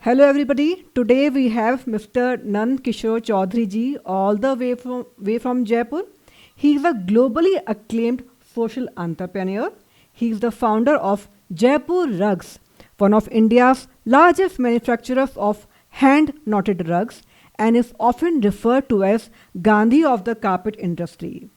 Hello, everybody. Today we have Mr. Nand Kishore Chaudhary ji, all the way from Jaipur. He is a globally acclaimed social entrepreneur. He is the founder of Jaipur Rugs, one of India's largest manufacturers of hand knotted rugs, and is often referred to as Gandhi of the carpet industry.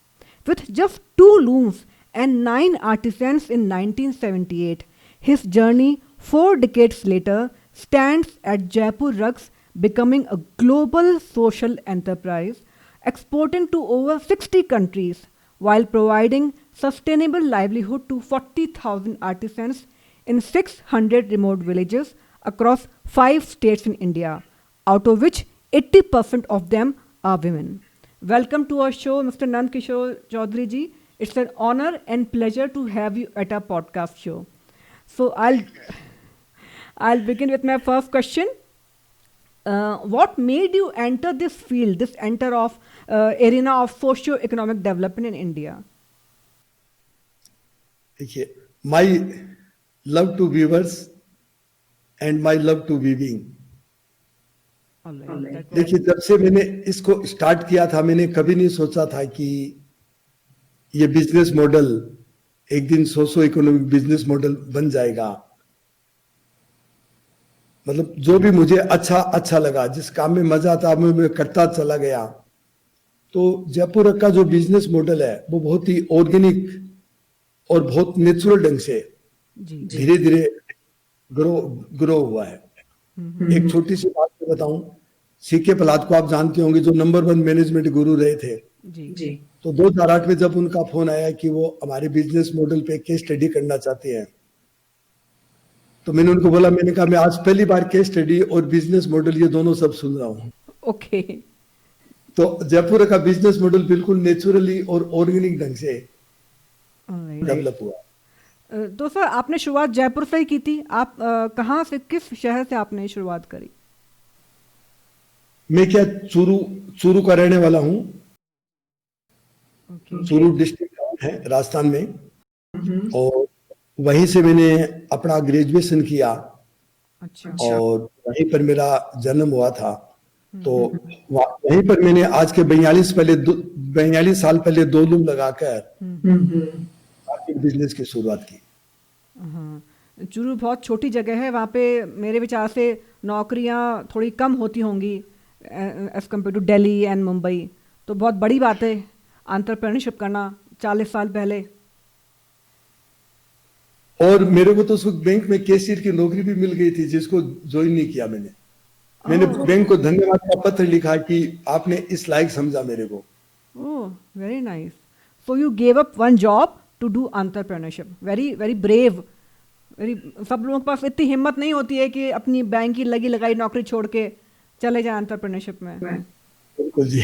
With just two looms and nine artisans in 1978, his journey 4 decades later stands at Jaipur Rugs, becoming a global social enterprise, exporting to over 60 countries while providing sustainable livelihood to 40,000 artisans in 600 remote villages across 5 states in India, out of which 80% of them are women. Welcome to our show, Mr. Nand Kishore Chaudhary ji. It's an honor and pleasure to have you at our podcast show. So I'll begin with my first question. What made you enter this field, this enter of arena of socio-economic development in India? देखिए, my love to weavers and my love to weaving. All right. देखिए, जब से मैंने इसको start किया था, मैंने कभी नहीं सोचा था कि ये बिजनेस मॉडल एक दिन सोशो इकोनॉमिक बिजनेस मॉडल बन जाएगा. मतलब जो भी मुझे अच्छा लगा, जिस काम में मजा आता मैं करता चला गया. तो जयपुर का जो बिजनेस मॉडल है वो बहुत ही ऑर्गेनिक और बहुत नेचुरल ढंग से धीरे धीरे ग्रो हुआ है. एक छोटी सी बात मैं बताऊं, सीके प्रहलाद को आप जानते होंगे, जो नंबर 1 मैनेजमेंट गुरु रहे थे. जी. तो 2008 में जब उनका फोन आया कि वो हमारे बिजनेस मॉडल पे केस स्टडी करना चाहते हैं, तो मैंने उनको बोला, मैंने कहा मैं आज पहली बार केस स्टडी और बिजनेस मॉडल ये दोनों सब सुन रहा हूँ. ओके. तो जयपुर का बिजनेस मॉडल बिल्कुल नेचुरली और ऑर्गेनिक ढंग से डेवलप हुआ. तो सर, आपने शुरुआत जयपुर से ही की थी. आप कहाँ से, किस शहर से आपने शुरुआत करी? मैं क्या चूरू का रहने वाला हूँ. चूरू डिस्ट्रिक्ट है राजस्थान में, और वहीं से मैंने अपना ग्रेजुएशन किया. अच्छा. और वहीं पर मेरा जन्म हुआ था. तो वहीं पर मैंने आज के 42 साल पहले 2 लूम लगाकर बिजनेस की शुरुआत की. चूरू बहुत छोटी जगह है, वहाँ पे मेरे विचार से नौकरियाँ थोड़ी कम होती होंगी as compare to Delhi and Mumbai. तो बहुत बड़ी बात है एंटरप्रेन्योरशिप करना 40 साल पहले. और मेरे को तो उस वक्त बैंक में कैशियर की नौकरी भी मिल गई थी, जिसको ज्वाइन नहीं किया मैंने बैंक को धन्यवाद का पत्र लिखा कि आपने इस लायक समझा मेरे को. Oh, very nice. So you gave up one job to do entrepreneurship. Very very brave. सब लोगों के पास इतनी हिम्मत नहीं होती है कि अपनी बैंक की लगी लगाई नौकरी छोड़ के चले जाए एंटरप्रेन्योरशिप में. बिल्कुल जी.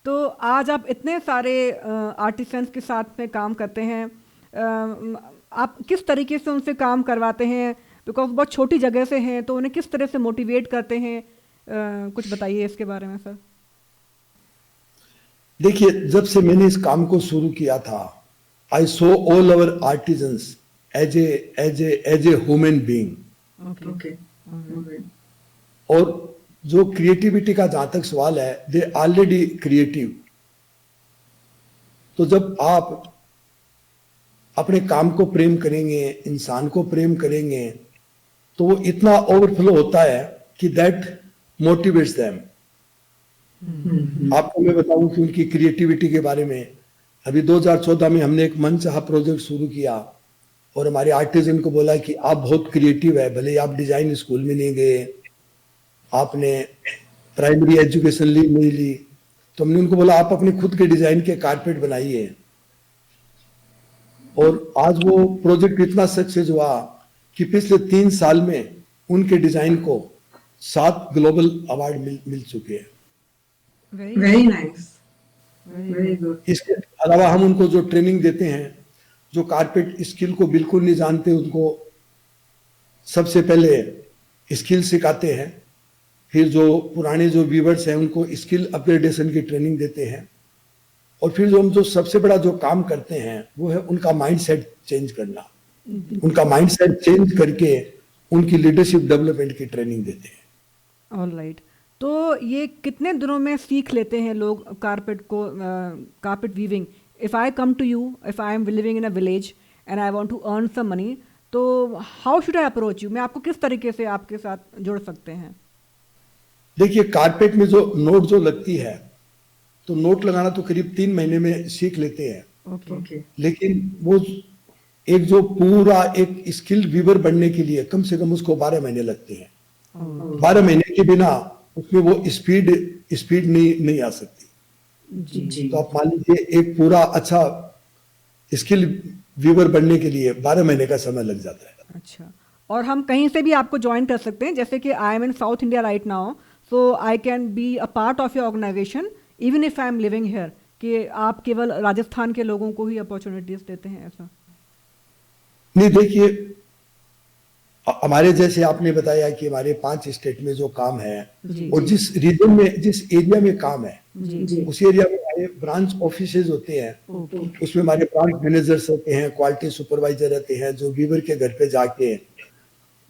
तो आज आप इतने सारे आर्टिसंस के साथ में काम करते हैं. आप किस तरीके से उनसे काम करवाते हैं? बिकॉज बहुत छोटी जगह से हैं, तो उन्हें किस तरह से मोटिवेट करते हैं? कुछ बताइए इसके बारे में सर. देखिए, जब से मैंने इस काम को शुरू किया था, I saw all our artisans as a human being. Okay. और जो क्रिएटिविटी का जहां तक सवाल है, दे ऑलरेडी क्रिएटिव. तो जब आप अपने काम को प्रेम करेंगे, इंसान को प्रेम करेंगे, तो वो इतना ओवरफ्लो होता है कि दैट मोटिवेट्स देम. आपको मैं बताऊं कि उनकी क्रिएटिविटी के बारे में, अभी 2014 में हमने एक मनचाहा प्रोजेक्ट शुरू किया और हमारे आर्टिजन को बोला कि आप बहुत क्रिएटिव है, भले आप डिजाइन स्कूल में नहीं गए, आपने प्राइमरी एजुकेशन नहीं ली, तो हमने उनको बोला आप अपने खुद के डिजाइन के कारपेट बनाइए. और आज वो प्रोजेक्ट इतना सक्सेस हुआ कि पिछले 3 साल में उनके डिजाइन को 7 ग्लोबल अवार्ड मिल चुके हैं. Very nice. Very good. इसके अलावा हम उनको जो ट्रेनिंग देते हैं, जो कारपेट स्किल को बिल्कुल नहीं जानते, उनको सबसे पहले स्किल सिखाते हैं. फिर जो पुराने जो वीवर्स हैं उनको स्किल अपग्रेडेशन की ट्रेनिंग देते हैं. और फिर जो सबसे बड़ा जो काम करते हैं वो है उनका माइंडसेट चेंज करना. उनका माइंडसेट चेंज करके उनकी लीडरशिप डेवलपमेंट की ट्रेनिंग देते हैं। All right. तो ये कितने दिनों में सीख लेते हैं लोग कारपेट को, carpet weaving? If I come to you, if I am living in a village and I want to earn some money, तो how should I approach you? मैं आपको किस तरीके से आपके साथ जुड़ सकते हैं? देखिए, कारपेट में जो नोट जो लगती है, तो नोट लगाना तो करीब 3 महीने में सीख लेते हैं। ओके। लेकिन वो एक जो पूरा एक स्किल्ड वीवर बनने के लिए कम से कम उसको 12 महीने लगते हैं। 12 महीने के बिना उसमें वो स्पीड नहीं आ सकती। जी। तो आप मान लीजिए एक पूरा अच्छा स्किल वीवर बनने के लिए 12 महीने का समय लग जाता है। अच्छा, और हम कहीं से भी आपको ज्वाइन कर सकते हैं, जैसे कि I am in South India right now, so I can be a part of your organisation even if I am living here, कि आप केवल राजस्थान के लोगों को ही अपॉर्चुनिटीज देते हैं, ऐसा? नहीं, देखिए, हमारे जैसे आपने बताया कि हमारे 5 स्टेट में जो काम है जी। और जिस रीजन में जिस एरिया में काम है जी। उस एरिया में हमारे ब्रांच ऑफिसेज होते हैं। ओके। उसमें हमारे ब्रांच मैनेजर्स होते हैं, क्वालिटी सुपरवाइजर रहते हैं, जो वीवर के घर पे जाके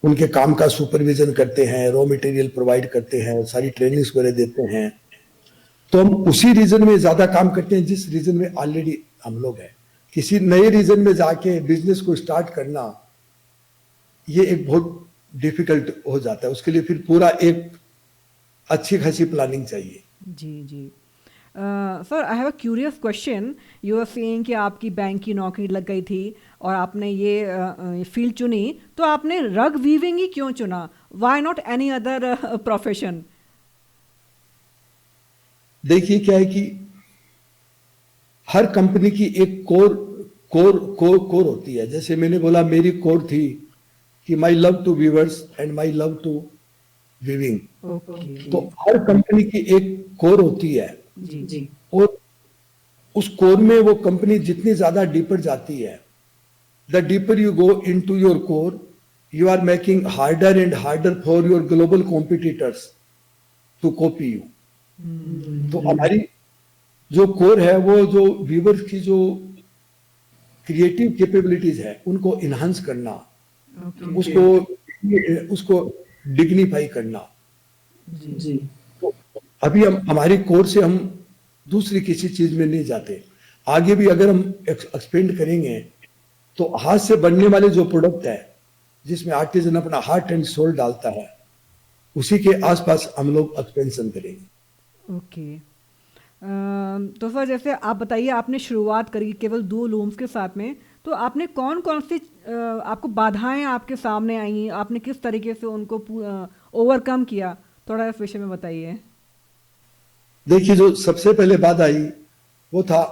उनके काम का सुपरविजन करते हैं, रॉ मटेरियल प्रोवाइड करते हैं, सारी ट्रेनिंग्स वगैरह देते हैं। तो हम उसी रीजन में ज्यादा काम करते हैं जिस रीजन में ऑलरेडी हम लोग हैं। किसी नए रीजन में जाके बिजनेस को स्टार्ट करना ये एक बहुत डिफिकल्ट हो जाता है। उसके लिए फिर पूरा एक अच्छी खासी प्लानिंग चाहिए। जी। Sir, I have a curious question. You are saying कि आपकी बैंक की नौकरी लग गई थी और आपने ये फील्ड चुनी, तो आपने रग वीविंग ही क्यों चुना? Why not any other profession? देखिए, क्या है कि हर कंपनी की एक कोर होती है। जैसे मैंने बोला, मेरी कोर थी कि my love to weavers and my love to weaving. Okay. तो हर कंपनी की एक कोर होती है जी। और उस कोर में वो कंपनी जितनी ज्यादा डीपर जाती है, the deeper you go into your core, you are making harder and harder for your global competitors to copy you. तो हमारी जो कोर है वो जो वीवर्स की जो क्रिएटिव कैपेबिलिटीज है उनको इनहांस करना, उसको डिग्निफाई करना। जी। तो अभी हम हमारी कोर से हम दूसरी किसी चीज में नहीं जाते। आगे भी अगर हम एक्सपेंड करेंगे तो हाथ से बनने वाले जो प्रोडक्ट है जिसमें आर्टिजन अपना हार्ट एंड सोल डालता है, उसी के आसपास हम लोग एक्सपेंशन करेंगे। ओके। तो सर, जैसे आप बताइए, आपने शुरुआत करी केवल 2 लूम्स के साथ में, तो आपने कौन कौन सी आपको बाधाएं आपके सामने आई, आपने किस तरीके से उनको ओवरकम किया? थोड़ा इस विषय में बताइए। देखिए, जो सबसे पहले बात आई वो था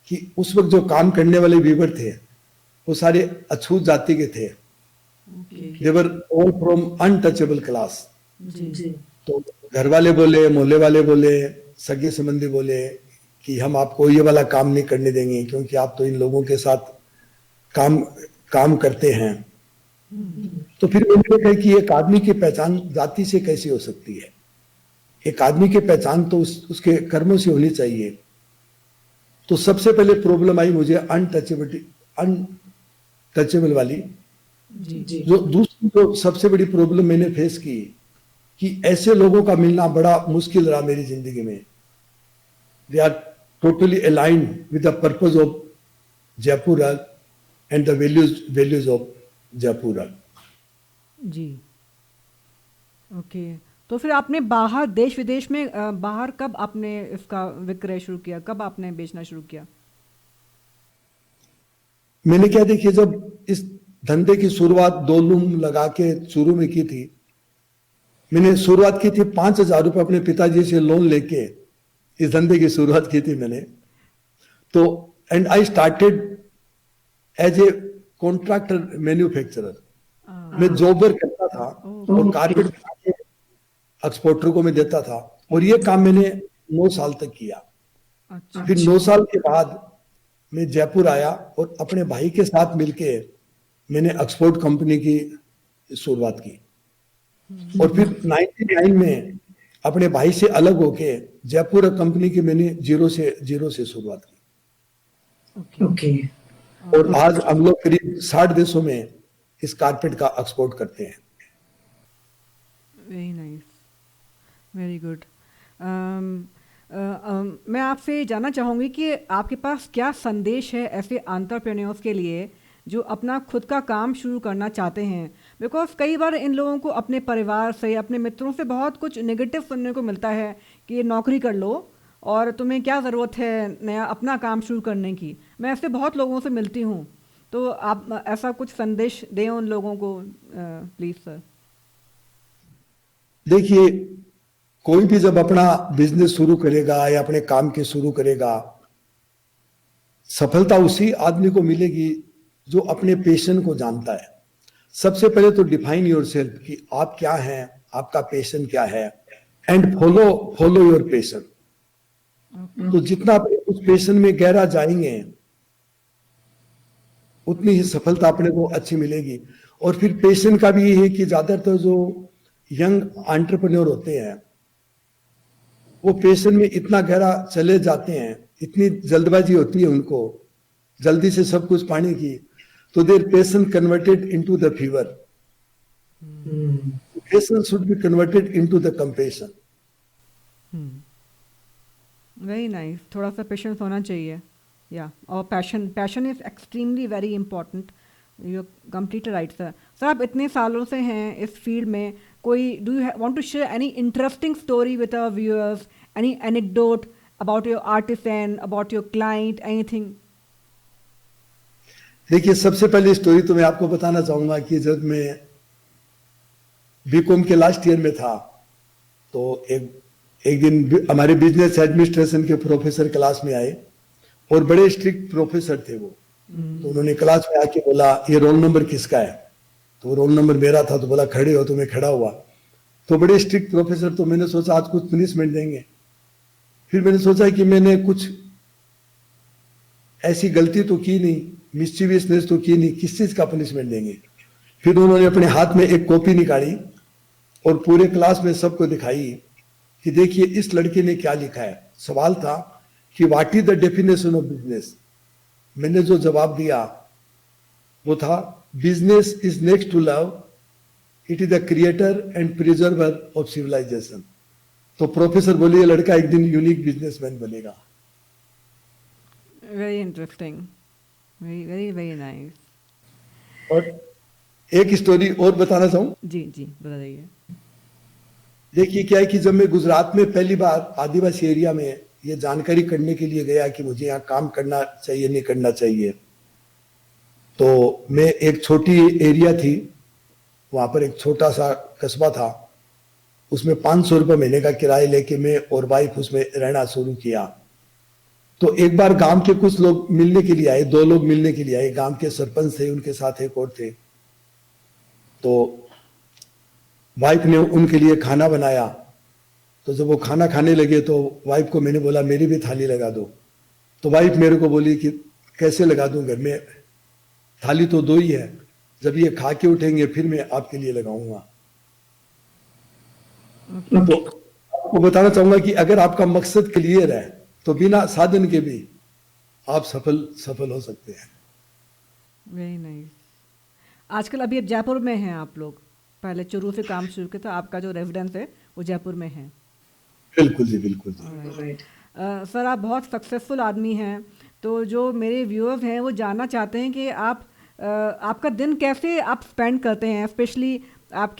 कि उस वक्त जो काम करने वाले वीवर थे वो सारे अछूत जाति के थे। They were all from untouchable class. जी। तो घर वाले बोले, मोहल्ले वाले बोले, सगे संबंधी बोले कि हम आपको ये वाला काम नहीं करने देंगे क्योंकि आप तो इन लोगों के साथ काम करते हैं। तो फिर मैंने कहा कि एक आदमी की पहचान जाति से कैसे हो सकती है? एक आदमी की पहचान तो उसके कर्मों से होनी चाहिए। तो सबसे पहले प्रॉब्लम आई मुझे अनटचेबल वाली। जी। जो दूसरी जो सबसे बड़ी प्रॉब्लम मैंने फेस की कि ऐसे लोगों का मिलना बड़ा मुश्किल रहा मेरी जिंदगी में। They are totally aligned with the purpose of Jaipur and the values of Jaipur. जी। ओके। तो फिर आपने बाहर देश विदेश में बाहर कब आपने इसका विक्रय शुरू किया, कब आपने बेचना शुरू किया? मैंने क्या, देखिए, जब इस धंधे की शुरुआत 2 लूम लगा के शुरू में की थी, मैंने शुरुआत की थी 5,000 रुपए अपने पिताजी से लोन लेके इस धंधे की शुरुआत की थी मैंने। तो and I started as a contractor manufacturer. मैं जॉब वर्क करता था और कारपेट एक्सपोर्टर को मैं देता था और ये काम मैंने 9 साल तक किया। अच्छा। फिर 9 साल के बाद मैं जयपुर आया और अपने भाई के साथ मिलके मैंने एक्सपोर्ट कंपनी की शुरुआत की। और फिर 99 में अपने भाई से अलग होके जयपुर कंपनी की मैंने जीरो से शुरुआत की। ओके। और आज हम लोग करीब 60 देशों में इस कारपेट का एक्सपोर्ट करते हैं। Very good. मैं आपसे जानना चाहूँगी कि आपके पास क्या संदेश है ऐसे एंटरप्रेन्योर्स के लिए जो अपना खुद का काम शुरू करना चाहते हैं? बिकॉज कई बार इन लोगों को अपने परिवार से, अपने मित्रों से बहुत कुछ नेगेटिव सुनने को मिलता है कि नौकरी कर लो और तुम्हें क्या ज़रूरत है नया अपना काम शुरू करने की। मैं ऐसे बहुत लोगों से मिलती हूँ, तो आप ऐसा कुछ संदेश दें उन लोगों को प्लीज़ सर। देखिए, कोई भी जब अपना बिजनेस शुरू करेगा या अपने काम के शुरू करेगा, सफलता उसी आदमी को मिलेगी जो अपने पैशन को जानता है। सबसे पहले तो डिफाइन योर सेल्फ कि आप क्या हैं, आपका पैशन क्या है, एंड फॉलो योर पैशन। तो जितना आप उस पैशन में गहरा जाएंगे उतनी ही सफलता अपने को अच्छी मिलेगी। और फिर पैशन का भी ये है कि ज्यादातर जो यंग एंटरप्रेन्योर होते हैं वो पैशन में इतना गहरा चले जाते हैं, इतनी जल्दबाजी होती है उनको जल्दी से सब कुछ पाने की, तो their passion converted into the fever. Passion should be converted into the compassion. Very nice. थोड़ा सा पेशेंस होना चाहिए या और passion is extremely very important. You complete right sir. Sir आप इतने सालों से हैं इस फील्ड में, कोई do you want to share any interesting story with our viewers, any anecdote about your artisan, about your client, anything? देखिए, सबसे पहली स्टोरी तो मैं आपको बताना चाहूंगा कि जब मैं बीकॉम के लास्ट ईयर में था तो एक दिन हमारे बिजनेस एडमिनिस्ट्रेशन के प्रोफेसर क्लास में आए और बड़े स्ट्रिक्ट प्रोफेसर थे वो। तो उन्होंने क्लास में आके बोला, ये रोल नंबर किसका है? तो रोल नंबर मेरा था। तो बोला, खड़े हो? तो मैं खड़ा हुआ। तो बड़े स्ट्रिक्ट प्रोफेसर, तो मैंने सोचा आज कुछ पनिशमेंट देंगे। फिर मैंने सोचा कि मैंने कुछ ऐसी गलती तो की नहीं, मिस्चीवियसनेस तो की नहीं, किस चीज का पनिशमेंट देंगे। फिर उन्होंने अपने हाथ में एक कॉपी निकाली और पूरे क्लास में सबको दिखाई कि देखिए इस लड़के ने क्या लिखा है। सवाल था कि what is the definition of business. मैंने जो जवाब दिया वो था, business is next to love, it is the creator and preserver of civilisation. तो प्रोफेसर बोले, ये लड़का एक दिन यूनिक बिजनेसमैन बनेगा। Very interesting, very very very nice. और एक स्टोरी और बताना चाहूं। जी जी बताइए। देखिए, क्या है कि जब मैं गुजरात में पहली बार आदिवासी एरिया में ये जानकारी करने के लिए गया कि मुझे यहाँ काम करना चाहिए नहीं करना चाहिए, तो मैं एक छोटी एरिया थी वहां पर, एक छोटा सा कस्बा था, उसमें 500 रुपये महीने का किराया लेके मैं और वाइफ उसमें रहना शुरू किया। तो एक बार गांव के कुछ लोग मिलने के लिए आए, 2 लोग मिलने के लिए आए। गांव के सरपंच थे, उनके साथ एक और थे। तो वाइफ ने उनके लिए खाना बनाया। तो जब वो खाना खाने लगे तो वाइफ को मैंने बोला, मेरी भी थाली लगा दो। तो वाइफ मेरे को बोली कि कैसे लगा दूं, घर में थाली तो 2 ही है, जब ये खा के उठेंगे फिर मैं आपके लिए लगाऊंगा। तो आपको बताना चाहूंगा कि अगर आपका मकसद क्लियर है तो बिना साधन के भी आप सफल हो सकते हैं। Very nice. आजकल अभी आप जयपुर में हैं आप लोग, पहले चुरू से काम शुरू किया था, आपका जो रेजिडेंस है वो जयपुर में है? बिल्कुल जी, बिल्कुल जी। सर आप बहुत सक्सेसफुल आदमी हैं, तो जो मेरे व्यूअर्स हैं वो जानना चाहते हैं कि आपका दिन कैसे आप स्पेंड करते हैं, स्पेशली आप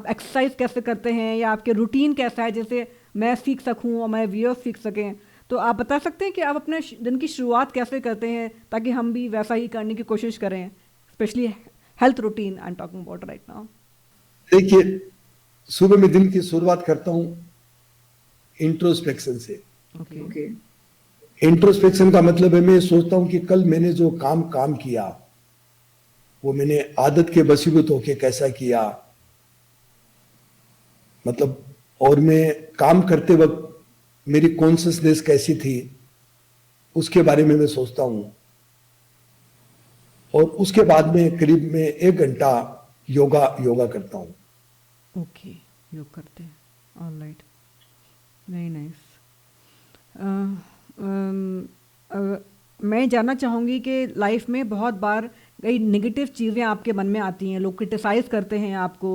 एक्सरसाइज कैसे करते हैं या आपके रूटीन कैसा है, जैसे मैं सीख सकूं और मेरे व्यूअर्स सीख सकें। तो आप बता सकते हैं कि आप अपने दिन की शुरुआत कैसे करते हैं ताकि हम भी वैसा ही करने की कोशिश करें, specially health routine I am talking about right now. देखिए, सुबह में दिन की शुरुआत करता हूँ इंट्रोस्पेक्शन से। ओके। इंट्रोस्पेक्शन का मतलब है, मैं सोचता हूँ कि कल मैंने जो काम किया वो मैंने आदत के वशीभूत होके कैसा किया, मतलब, और मैं काम करते वक्त मेरी कॉन्शियसनेस कैसी थी उसके बारे में मैं सोचता हूँ। और उसके बाद में करीब में 1 घंटा योगा करता हूँ। ओके, योग करते हैं, ऑलराइट, वेरी नाइस। मैं जानना चाहूँगी कि लाइफ में बहुत बार कई नेगेटिव चीज़ें आपके मन में आती हैं, लोग क्रिटिसाइज़ करते हैं आपको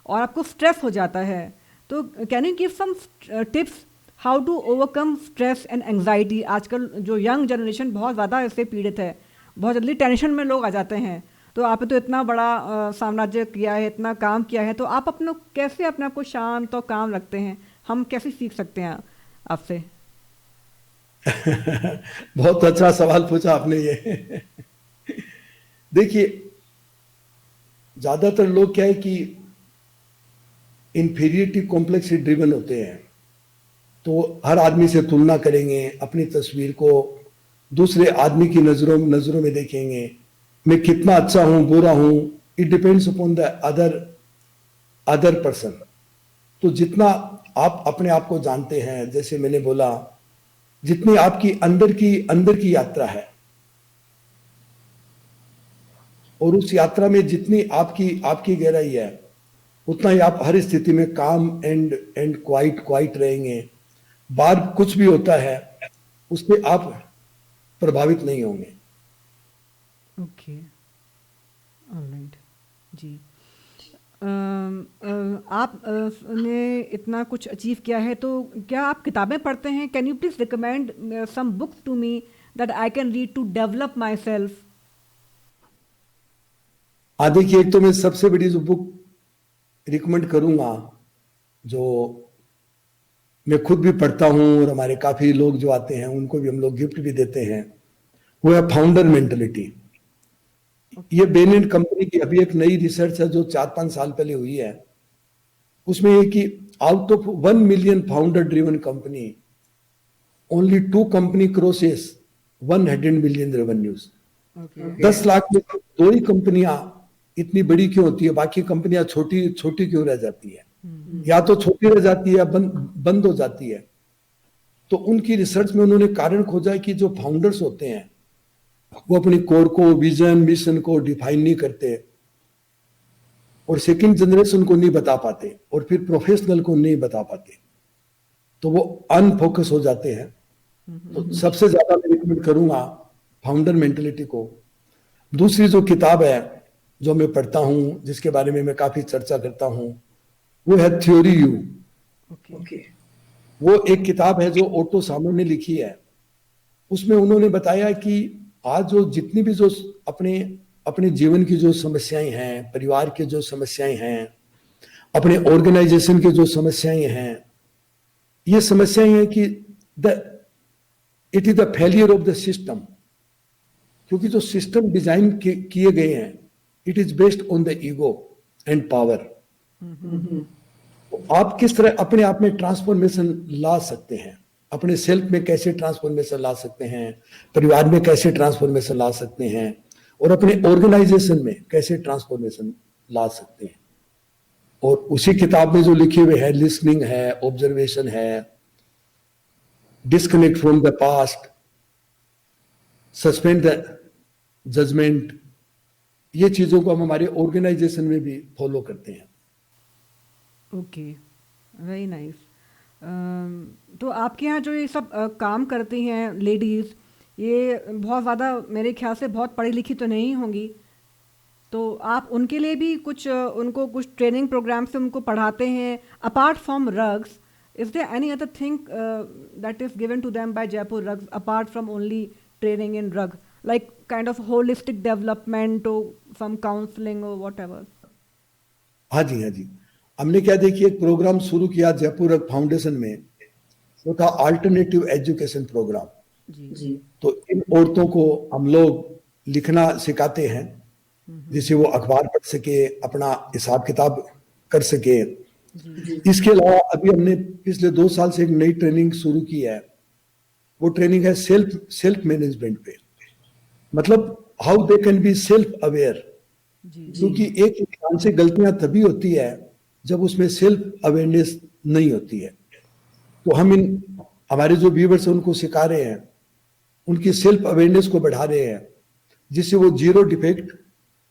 और आपको स्ट्रेस हो जाता है, तो can you give some tips how to overcome stress and anxiety? आजकल जो यंग जनरेशन बहुत ज़्यादा इससे पीड़ित है, बहुत जल्दी टेंशन में लोग आ जाते हैं। तो आपने तो इतना बड़ा साम्राज्य किया है, इतना काम किया है, तो आप कैसे अपने आप को शांत और काम रखते हैं? हम कैसे सीख सकते हैं आपसे? बहुत अच्छा सवाल पूछा आपने ये। देखिए, ज्यादातर लोग क्या है कि इंफीरियरिटी कॉम्प्लेक्स से ड्रिवन होते हैं, तो हर आदमी से तुलना करेंगे, अपनी तस्वीर को दूसरे आदमी की नजरों में देखेंगे, मैं कितना अच्छा हूं, बुरा हूं, it depends upon the other person. तो जितना आप अपने आप को जानते हैं, जैसे मैंने बोला, जितनी आपकी अंदर की यात्रा है, और उस यात्रा में जितनी आपकी गहराई है, उतना ही आप हर स्थिति में काम एंड क्वाइट रहेंगे। बाहर कुछ भी होता है, उससे आप प्रभावित नहीं होंगे। ओके, ऑलराइट जी। आप ने इतना कुछ अचीव किया है, तो क्या आप किताबें पढ़ते हैं? Can you please recommend some books to me that I can read to develop myself? देखिए, एक तो मैं सबसे बड़ी जो बुक रिकमेंड करूंगा, जो मैं खुद भी पढ़ता हूं और हमारे काफी लोग जो आते हैं उनको भी हम लोग गिफ्ट भी देते हैं, वो है फाउंडर मेंटलिटी। ये बेन एंड कंपनी की अभी एक नई रिसर्च है जो 4-5 साल पहले हुई है। उसमें ये कि out of 1 million founder driven company, only 2 company crosses 100 million revenues. 10 lakh में 2 ही कंपनियां इतनी बड़ी क्यों होती है, बाकी कंपनियां छोटी छोटी क्यों रह जाती है? या तो छोटी रह जाती है, बंद हो जाती है। तो उनकी रिसर्च में उन्होंने कारण खोजा कि जो फाउंडर्स होते हैं वो अपनी कोर को, विजन मिशन को डिफाइन नहीं करते, और सेकंड जनरेशन को नहीं बता पाते, और फिर प्रोफेशनल को नहीं बता पाते, तो वो अनफोकस हो जाते हैं। तो सबसे ज्यादा मैं रिकमेंड करूंगा फाउंडर मेंटेलिटी को। दूसरी जो किताब है जो मैं पढ़ता हूं, जिसके बारे में मैं काफी चर्चा करता हूं, वो है थ्योरी यू। वो एक किताब है जो ओटो सामो ने लिखी है। उसमें उन्होंने बताया कि आज जो जितनी भी जो अपने जीवन की जो समस्याएं हैं, परिवार की जो समस्याएं हैं, अपने ऑर्गेनाइजेशन की जो समस्याएं हैं, ये समस्याएं हैं कि it is the failure of the system. क्योंकि जो सिस्टम डिजाइन किए गए हैं, it is based on the ego and power. आप किस तरह अपने आप में ट्रांसफॉर्मेशन ला सकते हैं, अपने सेल्फ में कैसे ट्रांसफॉर्मेशन ला सकते हैं, परिवार में कैसे ट्रांसफॉर्मेशन ला सकते हैं, और अपने ऑर्गेनाइजेशन में कैसे ट्रांसफॉर्मेशन ला सकते हैं। और उसी किताब में जो लिखे हुए है, लिसनिंग है, ऑब्जर्वेशन है, disconnect from the past, suspend the judgement, ये चीजों को हम हमारे ऑर्गेनाइजेशन में भी फॉलो करते हैं। Okay, very nice. तो आपके यहाँ जो ये सब काम करती हैं लेडीज़, ये बहुत ज़्यादा मेरे ख्याल से बहुत पढ़ी लिखी तो नहीं होंगी, तो आप उनके लिए भी कुछ उनको कुछ ट्रेनिंग प्रोग्राम से उनको पढ़ाते हैं? Apart from rugs, is there any other thing that is given to them by Jaipur rugs apart from only training in rug, like kind of holistic development और सम काउंसलिंग और व्हाटएवर? हाँ जी, हाँ जी। हमने क्या, देखिए, एक प्रोग्राम शुरू किया जयपुर रग फाउंडेशन में, वो था अल्टरनेटिव एजुकेशन प्रोग्राम। जी। तो इन औरतों को हम लोग लिखना सिखाते हैं, जिससे वो अखबार पढ़ सके, अपना हिसाब किताब कर सके। इसके अलावा अभी हमने पिछले 2 साल से एक नई ट्रेनिंग शुरू की है। वो ट्रेनिंग है सेल्फ मैनेजमेंट पे, मतलब how they can be self aware. क्योंकि एक इंसान से गलतियां तभी होती है जब उसमें सेल्फ अवेयरनेस नहीं होती है। तो हम हमारे जो व्यूअर्स हैं उनको सिखा रहे हैं, उनकी सेल्फ अवेयरनेस को बढ़ा रहे हैं, जिससे वो 0 defect,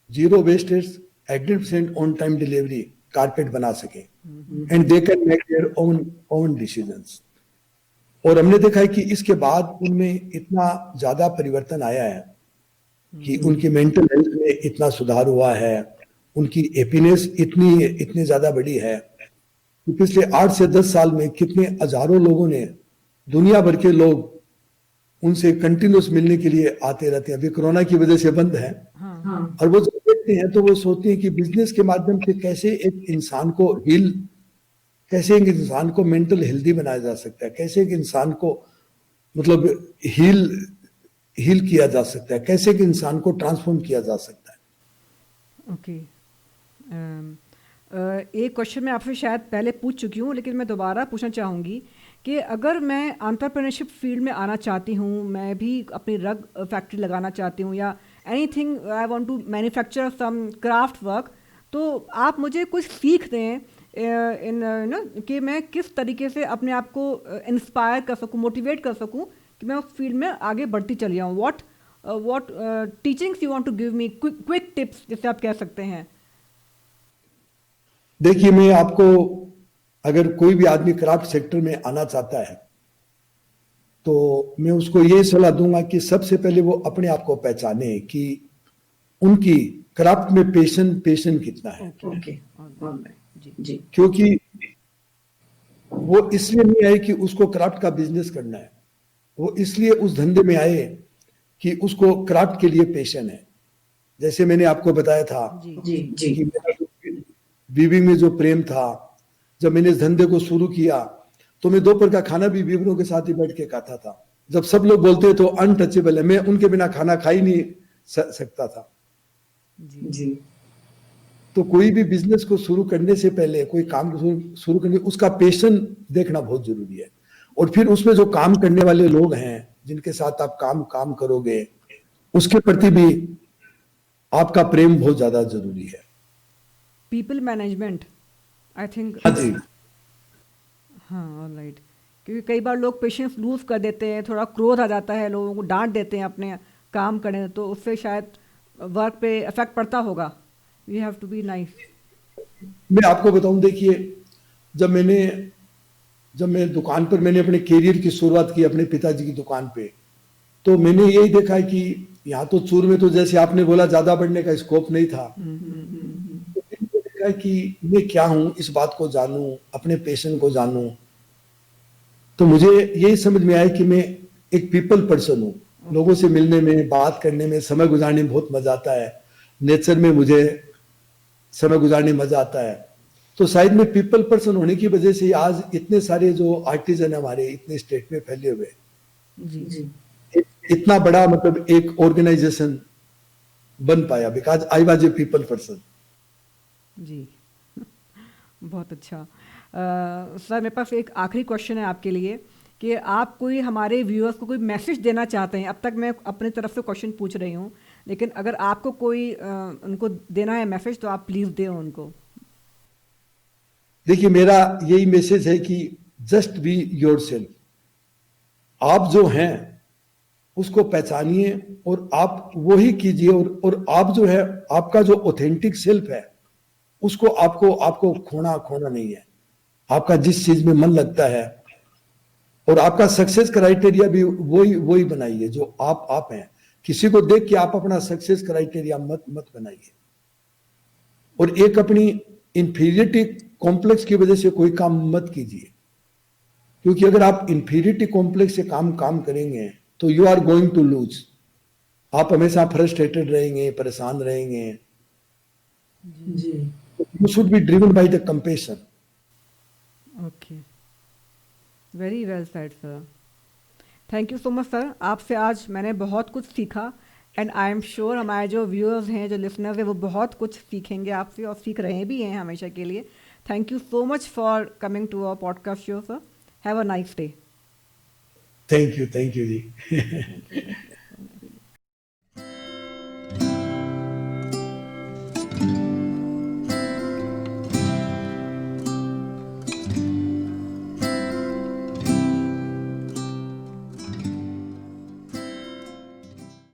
0 wastage, 100% on time delivery carpet बना सके, and they can make their own decisions. और हमने देखा है कि इसके बाद उनमें इतना ज्यादा परिवर्तन आया है कि उनकी मेंटल हेल्थ में इतना सुधार हुआ है, उनकी हैप्पीनेस इतनी ज्यादा बड़ी है कि पिछले 8 से 10 साल में कितने हजारों लोगों ने, दुनिया भर के लोग उनसे कंटिन्यूस मिलने के लिए आते रहते हैं। अभी कोरोना की वजह से बंद है। हाँ। और वो जब देखते हैं तो वो सोचते हैं कि बिजनेस के माध्यम से कैसे एक इंसान को कैसे एक इंसान को मेंटल हेल्दी बनाया जा सकता है, कैसे एक इंसान को मतलब हील हील किया जा सकता है, कैसे एक इंसान को ट्रांसफॉर्म किया जा सकता है। ओके। एक क्वेश्चन मैं आपसे शायद पहले पूछ चुकी हूँ, लेकिन मैं दोबारा पूछना चाहूँगी कि अगर मैं एंटरप्रेन्योरशिप फील्ड में आना चाहती हूँ, मैं भी अपनी रग फैक्ट्री लगाना चाहती हूँ, या anything I want to manufacture some craft work, तो आप मुझे कुछ सीख दें इन नो कि मैं किस तरीके से अपने आप को इंस्पायर कर सकूँ, मोटिवेट कर सकूँ कि मैं उस फील्ड में आगे बढ़ती चली जाऊँ। What teachings you want to give me, quick tips जिसे आप कह सकते हैं। देखिए, मैं आपको, अगर कोई भी आदमी क्राफ्ट सेक्टर में आना चाहता है तो मैं उसको ये सलाह दूंगा कि सबसे पहले वो अपने आप को पहचाने कि उनकी क्राफ्ट में पेशन कितना है। ओके। जी क्योंकि वो इसलिए नहीं आए कि उसको क्राफ्ट का बिजनेस करना है, वो इसलिए उस धंधे में आए कि उसको क्राफ्ट के लिए पेशन है। जैसे मैंने आपको बताया था कि मेरा वीविंग में जो प्रेम था, जब मैंने इस धंधे को शुरू किया तो मैं दोपहर का खाना भी वीवरों के साथ ही बैठ के खाता था। जब सब लोग बोलते तो अनटचेबल है, मैं उनके बिना खाना खा ही नहीं सकता था। जी तो कोई भी बिजनेस को शुरू करने से पहले, कोई काम शुरू करने, उसका पैशन देखना बहुत जरूरी है। और फिर उसमें जो काम करने वाले लोग हैं जिनके साथ आप काम करोगे, उसके प्रति भी आपका प्रेम बहुत ज्यादा जरूरी है। People management, I think. हाँ जी, हाँ, ऑलराइट। क्योंकि कई बार लोग पेशेंस लूज कर देते हैं, थोड़ा क्रोध आ जाता है, लोगों को डांट देते हैं अपने काम करने, तो उससे शायद वर्क पे इफेक्ट पड़ता होगा। You have to be nice. मैं आपको बताऊं, देखिए, जब मैं दुकान पर, मैंने अपने करियर की शुरुआत की अपने पिताजी की दुकान पे, तो मैंने यही देखा है कि यहाँ तो चूर में तो जैसे आपने बोला ज्यादा बढ़ने का स्कोप नहीं था। तो मैंने देखा है कि मैं क्या हूँ, इस बात को जानूं, अपने पैशन को जानूं। तो मुझे यही समझ में आया कि मैं एक पीपल पर्सन हूँ। लोगों से मिलने में, बात करने में, समय गुजारने में बहुत मजा आता है। नेचर में मुझे समय गुजारने में मजा आता है। तो शायद मैं पीपल पर्सन होने की वजह से आज इतने सारे जो आर्टिजन हमारे इतने स्टेट में फैले हुए, जी इतना बड़ा मतलब एक ऑर्गेनाइजेशन बन पाया, because I was a people person. जी। बहुत अच्छा। सर, मेरे पास एक आखिरी क्वेश्चन है आपके लिए कि आप कोई हमारे व्यूअर्स को कोई मैसेज देना चाहते हैं। अब तक मैं अपनी तरफ से क्वेश्चन पूछ रही हूँ, लेकिन अगर आपको कोई उनको देना है मैसेज, तो आप प्लीज़ दें उनको। देखिए, मेरा यही मैसेज है कि जस्ट बी योरसेल्फ। आप जो हैं उसको पहचानिए और आप वही कीजिए। और आप जो है, आपका जो ऑथेंटिक सेल्फ है, उसको आपको खोना नहीं है। आपका जिस चीज में मन लगता है, और आपका सक्सेस क्राइटेरिया भी वही बनाइए जो आप हैं। किसी को देख के आप अपना सक्सेस क्राइटेरिया मत बनाइए। और एक अपनी इंफीरियरिटी कॉम्प्लेक्स की वजह से कोई काम मत कीजिए, क्योंकि अगर आप इंफीरियरिटी कॉम्प्लेक्स से काम करेंगे तो you are going to lose. आप हमेशा फ्रस्ट्रेटेड रहेंगे, परेशान रहेंगे। जी you should be driven by the compassion. Okay, very well said sir. Thank you so much sir. आपसे आज मैंने बहुत कुछ सीखा, एंड आई एम श्योर हमारे जो व्यूअर्स हैं, जो लिसनर्स हैं, वो बहुत कुछ सीखेंगे आपसे, और सीख रहे भी हैं हमेशा के लिए। Thank you so much for coming to our podcast show sir. Have a nice day. Thank you ji.